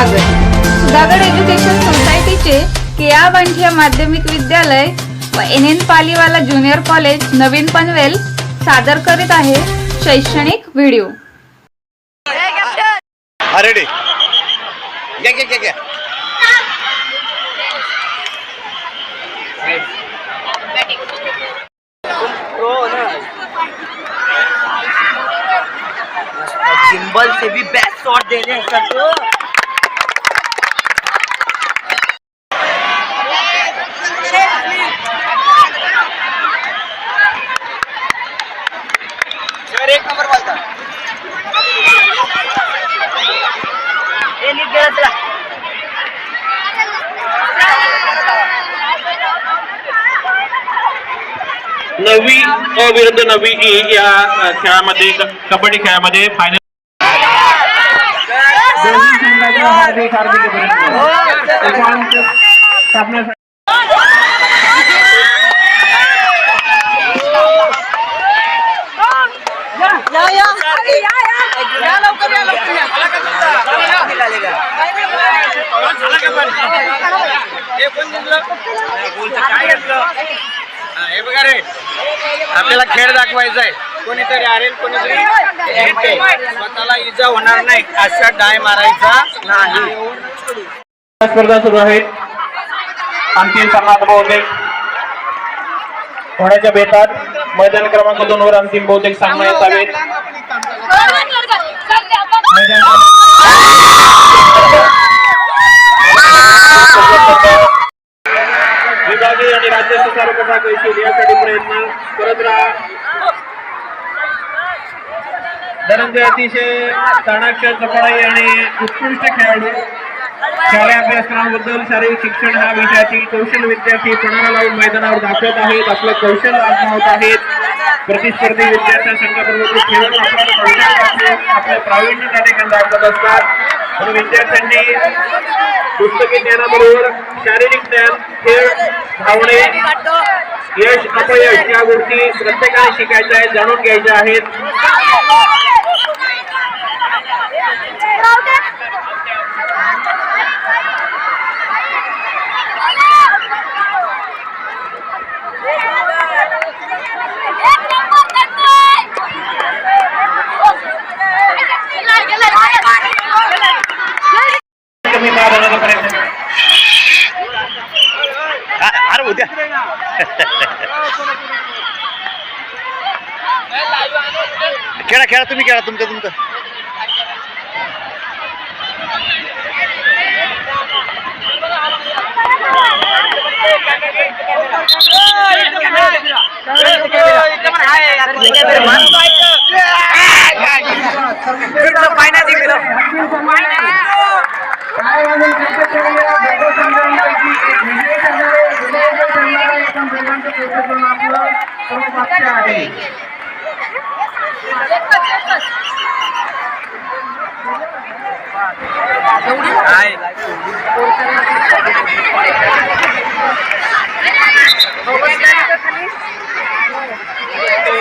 स्वागत। सुधागड एज्युकेशन सोसायटीचे केआ वांठिया माध्यमिक विद्यालय व NN पालीवाला ज्युनियर कॉलेज नवीन पनवेल सादर करीत आहे शैक्षणिक व्हिडिओ। रेडी घ्या गिम्बल से भी बेस्ट शॉट दे रहे हैं सर तो। सर एक नंबर बोलता ये नीट गेला चला। नवी अ विरुद्ध नवी ई या खेळामध्ये कबड्डी खेळामध्ये फायनल दोन्ही संघाच्या हार्दिक हे बघा रे, आपल्याला खेळ दाखवायचा आहे। कोणीतरी हारेल, कोणीतरी जिंकेल, स्वतःला इजा होणार नाही असा डाय मारायचा नाही। स्पर्धा सुरू आहेत। अंतिम सामना बहुतेक होण्याच्या बेतात मैदान क्रमांक 2 वर अंतिम बहुतेक सामना असावेत। विभागीय आणि राज्य सुधारू कसा कैशी यासाठी प्रयत्न करत राहा। धनंजय अतिशय चाणाक्ष, चपळाई आणि उत्कृष्ट खेळाडू। शालेय अभ्यासक्रमाबद्दल शारीरिक शिक्षण हा विषयातील कौशल विद्यार्थी पणाला लावून मैदानावर दाखवत आहेत, आपलं कौशल आजमावत आहेत। प्रतिस्पर्धी विद्यार्थ्या संघाबरोबर खेळून आपलं प्रावीण्य त्या ठिकाणी दाखवत असतात। म्हणून विद्यार्थ्यांनी पुस्तकी ज्ञानाबरोबर शारीरिक ज्ञान, खेळ, भावने, यश अपयश या गोष्टी प्रत्येकाने शिकायच्या आहेत, जाणून घ्यायच्या आहेत। कमी बाद होण्याचा प्रयत्न अरे उद्या खेळा तुम्ही खेळा तुमचं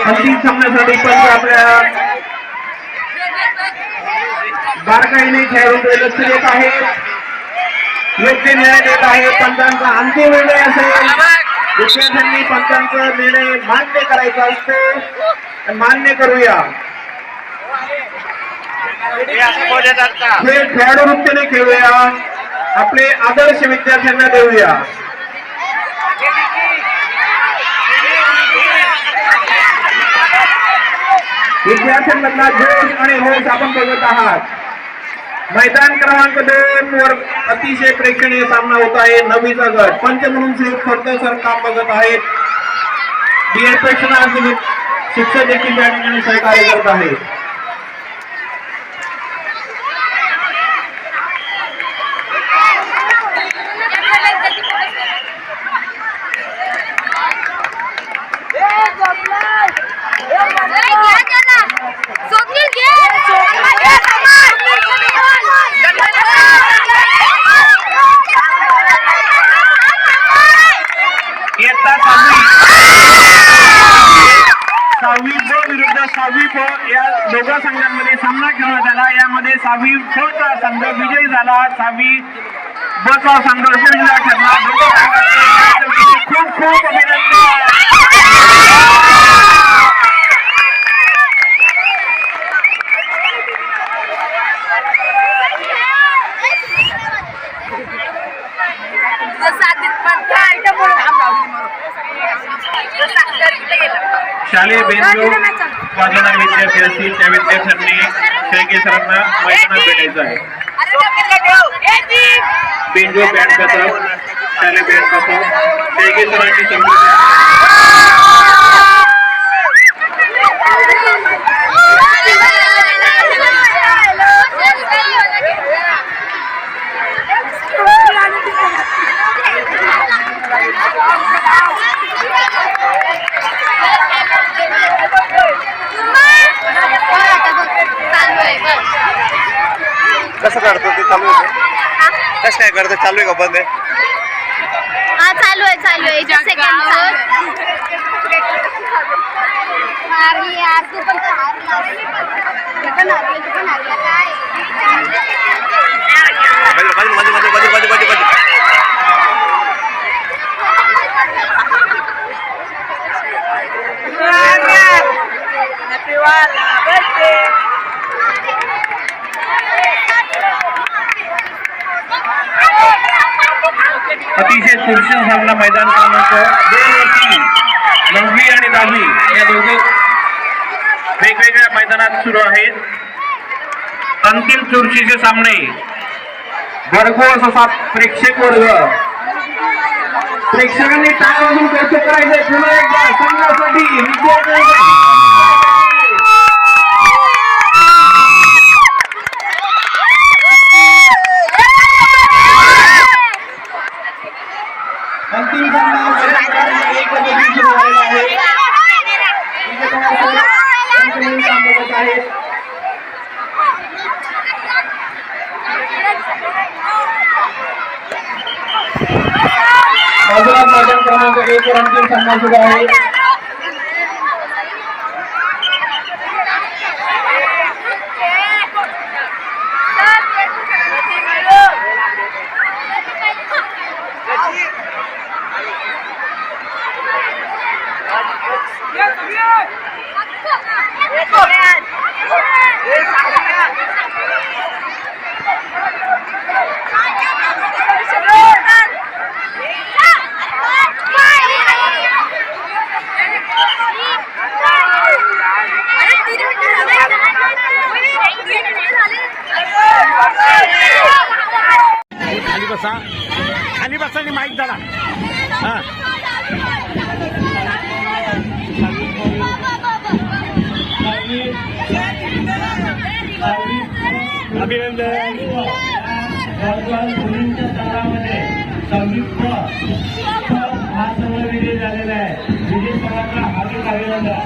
अंतिम सामन्यासाठी पण आपल्या बारकाईने खेळाडू लक्ष देत आहेत, योग्य निर्णय देत आहेत। पंचांचा अंतिम निर्णय असेल, विद्यार्थ्यांनी पंचांचा निर्णय मान्य करायचा असतो, मान्य करूया। हे खेळाडू वृत्तीने खेळूया, आपले आदर्श विद्यार्थ्यांना देऊया। विद्यार्थ्यांमधला जोश आणि होश आपण बघत आहात। मैदान क्रमांक 2 वर अतिशय प्रेक्षणीय सामना होत आहे। नवीचा गट पंच म्हणून श्री फडतर सर काम बघत आहेत। बीएड प्रशिक्षणार्थी शिक्षक देखील त्या ठिकाणी सहकार्य करत आहेत। सहावी फ या दोघा संघांमध्ये सामना खेळण्यात आला. यामध्ये सहावी फ चा संघ विजयी झाला. सहावी ब चा संघ विजयी ठरला. दोघा संघांचे खूप खूप अभिनंदन. शालेय बेंजो वाजवणारे विद्यार्थी असतील त्या विद्यार्थ्यांनी शेळके सरांना मैदानात भेटायचं आहे. बेंजो बँड कथक शालेय बँड कथक शेळके सरांची संधी. कसं करतो ते चालू आहे? कसं काय करतो? चालू आहे का बंद आहे? हा चालू आहे एक सेकंड मारली यार तू पण अतिशय चुरशीचा सामना मैदान क्रमांक 2 वरती 9वी आणि 10वी या दोघं वेगवेगळ्या मैदानात सुरू आहेत. अंतिम चुरशीचे सामने भरघोस असा प्रेक्षक वर्ग. प्रेक्षकांनी टाळ वाजवून कौतुक करायचंय पुन्हा एकदा संघासाठी विद्यार्थ्यांसाठी. अंतिम सामना एक गती सुरू झालेला आहे. बाजूला मैदान क्रमांक 1 वर अंतिम सामना सुरू आहे. खाली बसायला माहीत झाला. अभिनंदन. मुलींच्या तळामध्ये संयुक्त हा सर्व विजय झालेला आहे. विजय सरांना हार्दिक अभिनंदन.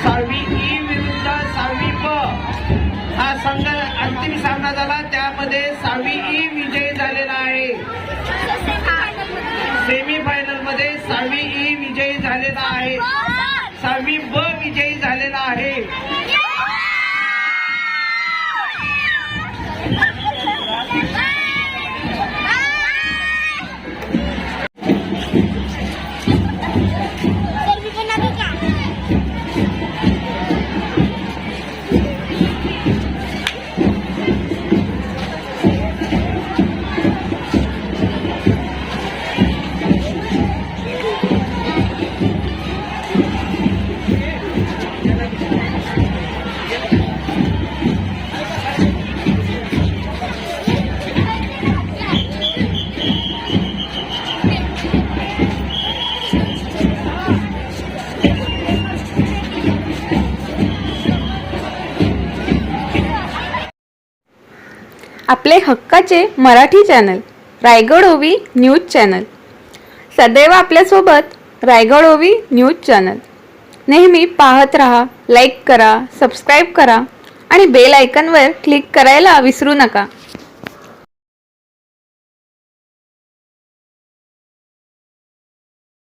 सहावी ई विरुद्ध सहावी ब हा संघ अंतिम सामना झाला. त्यामध्ये सहावी ई विजयी झालेला आहे. सेमी फायनल मध्ये सहावी ई विजयी झालेला आहे. सहावी ब विजयी झालेला आहे. आपले हक्काचे मराठी चॅनल रायगड ओवी न्यूज चॅनल. सदैव आपल्यासोबत रायगड ओवी न्यूज चॅनल. नेहमी पाहत रहा, लाईक करा, सबस्क्राईब करा आणि बेल आयकॉनवर क्लिक करायला विसरू नका.